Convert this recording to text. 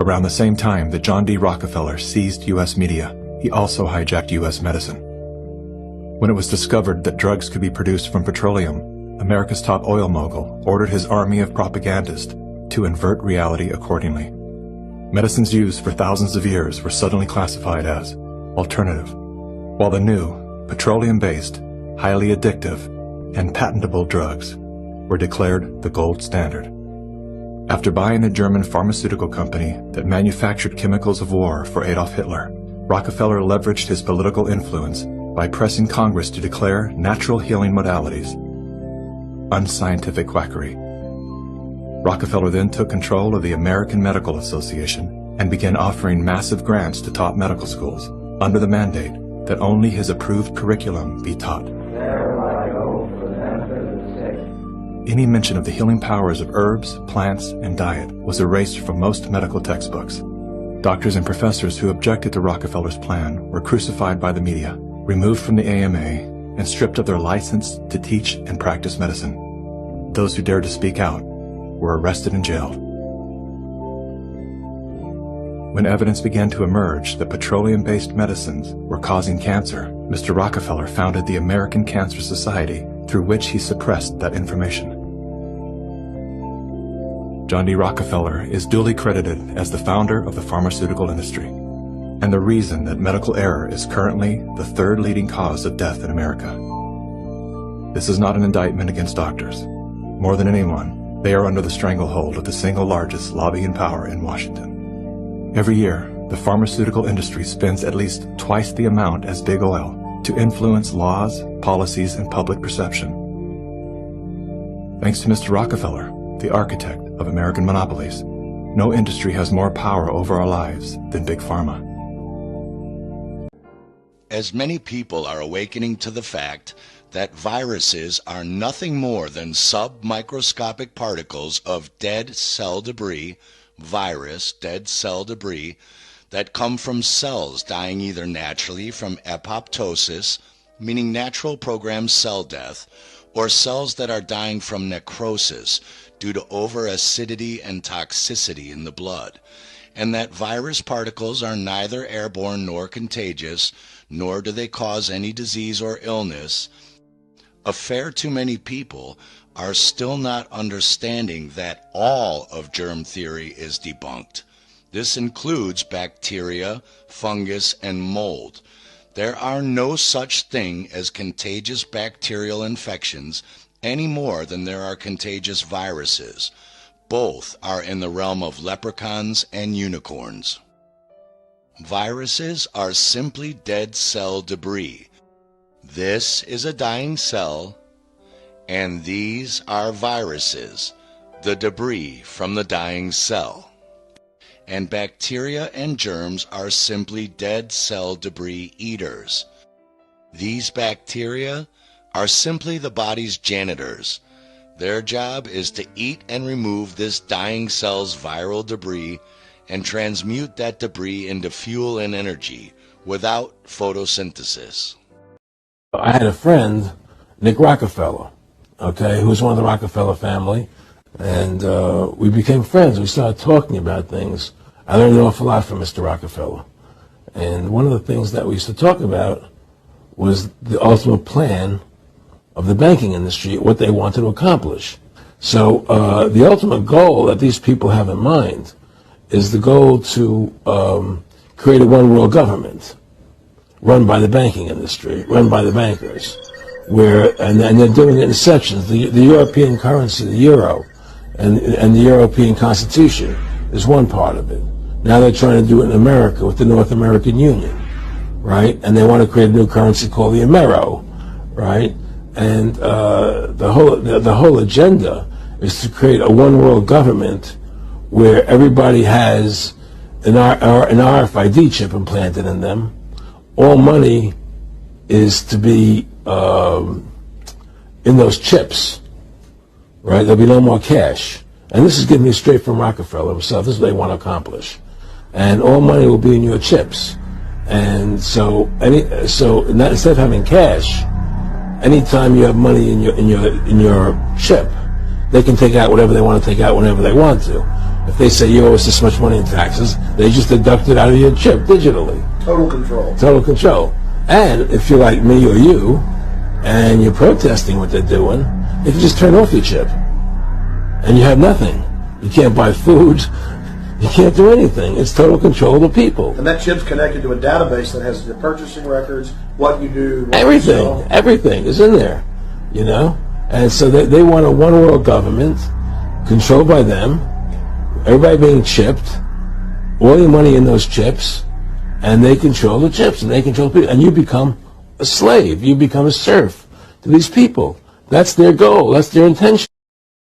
Around the same time that John D. Rockefeller seized U.S. media, he also hijacked U.S. medicine. When it was discovered that drugs could be produced from petroleum, America's top oil mogul ordered his army of propagandists to invert reality accordingly. Medicines used for thousands of years were suddenly classified as alternative, while the new, petroleum-based, highly addictive, and patentable drugs were declared the gold standard. After buying a German pharmaceutical company that manufactured chemicals of war for Adolf Hitler, Rockefeller leveraged his political influence by pressing Congress to declare natural healing modalities unscientific quackery. Rockefeller then took control of the American Medical Association and began offering massive grants to top medical schools under the mandate that only his approved curriculum be taught. Any mention of the healing powers of herbs, plants, and diet was erased from most medical textbooks. Doctors and professors who objected to Rockefeller's plan were crucified by the media, removed from the AMA, and stripped of their license to teach and practice medicine. Those who dared to speak out were arrested and jailed. When evidence began to emerge that petroleum-based medicines were causing cancer, Mr. Rockefeller founded the American Cancer Society, through which he suppressed that information. John D. Rockefeller is duly credited as the founder of the pharmaceutical industry, and the reason that medical error is currently the third leading cause of death in America. This is not an indictment against doctors. More than anyone, they are under the stranglehold of the single largest lobbying power in Washington. Every year, the pharmaceutical industry spends at least twice the amount as big oil to influence laws, policies, and public perception. Thanks to Mr. Rockefeller, the architect of American monopolies, no industry has more power over our lives than Big Pharma. As many people are awakening to the fact that viruses are nothing more than submicroscopic particles of dead cell debris, dead cell debris, that come from cells dying either naturally from apoptosis, meaning natural programmed cell death, or cells that are dying from necrosis due to over-acidity and toxicity in the blood, and that virus particles are neither airborne nor contagious, nor do they cause any disease or illness, a fair too many people are still not understanding that all of germ theory is debunked. This includes bacteria, fungus, and mold. There are no such thing as contagious bacterial infections any more than there are contagious viruses. Both are in the realm of leprechauns and unicorns. Viruses are simply dead cell debris. This is a dying cell, and these are viruses, the debris from the dying cell. And bacteria and germs are simply dead cell debris eaters. These bacteria are simply the body's janitors. Their job is to eat and remove this dying cell's viral debris and transmute that debris into fuel and energy without photosynthesis. I had a friend, Nick Rockefeller, who was one of the Rockefeller family. And we became friends. We started talking about things. I learned an awful lot from Mr. Rockefeller. And one of the things that we used to talk about was the ultimate plan of the banking industry, what they wanted to accomplish. So the ultimate goal that these people have in mind is the goal to create a one-world government run by the banking industry, run by the bankers, and they're doing it in sections. The European currency, the euro, and the European Constitution is one part of it. Now they're trying to do it in America with the North American Union, right? And they want to create a new currency called the Amero, right? And the whole agenda is to create a one-world government where everybody has an RFID chip implanted in them. All money is to be in those chips, right? There'll be no more cash. And this is getting me straight from Rockefeller himself. This is what they want to accomplish. And all money will be in your chips. And so instead of having cash, anytime you have money in your chip, they can take out whatever they want to take out whenever they want to. If they say you owe us this much money in taxes, they just deduct it out of your chip digitally. Total control. Total control. And if you're like me or you, and you're protesting what they're doing, they can just turn off your chip. And you have nothing. You can't buy food. You can't do anything. It's total control of the people. And that chip's connected to a database that has your purchasing records, what you do, what Everything. you sell. Everything is in there, you know? And so they want a one-world government controlled by them, everybody being chipped, all your money in those chips, and they control the chips, and they control people. And you become a slave. You become a serf to these people. That's their goal. That's their intention.